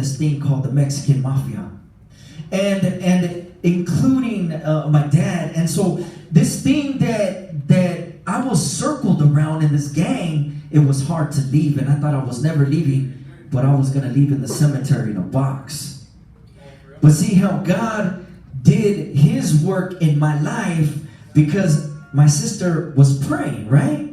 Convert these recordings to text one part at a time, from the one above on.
this thing called the Mexican Mafia, and including my dad. And so this thing that I was circled around in this gang, it was hard to leave, and I thought I was never leaving, but I was gonna leave in the cemetery in a box. But see how God did His work in my life, because my sister was praying, right?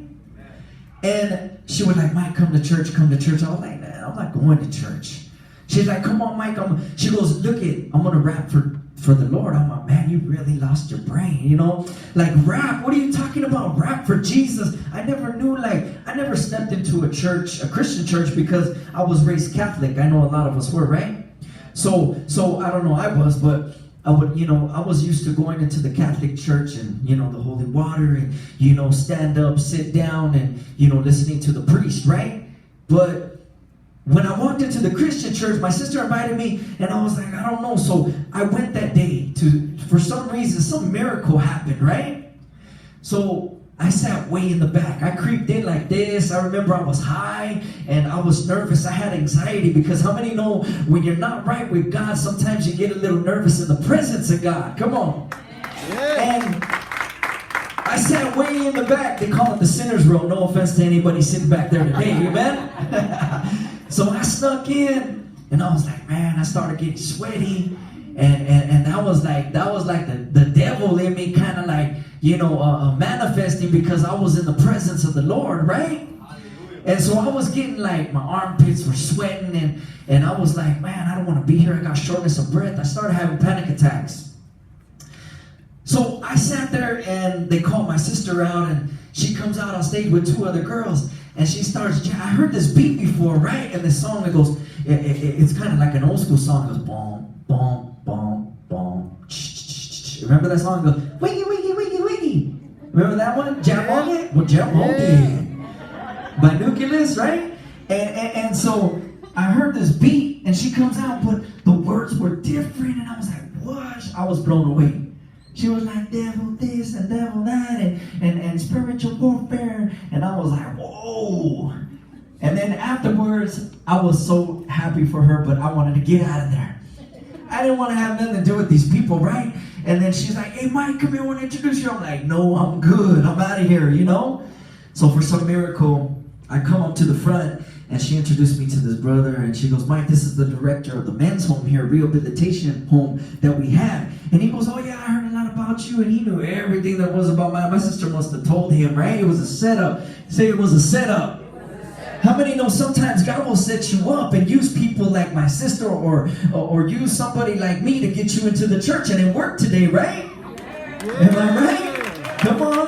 And she was like, Mike, come to church, come to church. I was like, nah, I'm not going to church. She's like, come on, Mike. She goes, look it, I'm gonna rap for the Lord. I'm like, man, you really lost your brain, you know? Like, rap, what are you talking about? Rap for Jesus. I never stepped into a church, a Christian church, because I was raised Catholic. I know a lot of us were, right? So I don't know, I was, but I was used to going into the Catholic church and, the holy water and, stand up, sit down and, listening to the priest, right? But when I walked into the Christian church, my sister invited me, and I was like, I don't know. So I went that day for some reason, some miracle happened, right? So I sat way in the back. I creeped in like this. I remember I was high, and I was nervous. I had anxiety, because how many know when you're not right with God, sometimes you get a little nervous in the presence of God? Come on. Yeah. And I sat way in the back. They call it the sinner's row. No offense to anybody sitting back there today, amen? So I snuck in, and I was like, man, I started getting sweaty, and that was like the devil in me kind of like, manifesting, because I was in the presence of the Lord, right? And so I was getting like, my armpits were sweating, and I was like, man, I don't want to be here. I got shortness of breath. I started having panic attacks. So I sat there, and they called my sister out, and she comes out on stage with two other girls, and she starts, I heard this beat before, right? And this song, it goes, it's kind of like an old school song. It goes, boom, boom, boom, boom. Remember that song? It goes, wiggy, wiggy, wiggy, wiggy. Remember that one? Jam on it? Well, jam on it. By Evangelist, right? And so I heard this beat, and she comes out, but the words were different, and I was like, what? I was blown away. She was like, devil this and devil that, and spiritual warfare. And I was like, whoa. And then afterwards, I was so happy for her, but I wanted to get out of there. I didn't want to have nothing to do with these people, right? And then she's like, hey, Mike, come here, I want to introduce you. I'm like, no, I'm good. I'm out of here, So for some miracle, I come up to the front, and she introduced me to this brother, and she goes, Mike, this is the director of the men's home here, rehabilitation home that we have. And he goes, oh yeah, I heard a lot about you, and he knew everything there was about my sister must have told him, right? It was a setup. Say it was a setup. How many know sometimes God will set you up and use people like my sister or use somebody like me to get you into the church, and it worked today, right? Am I right? Come on.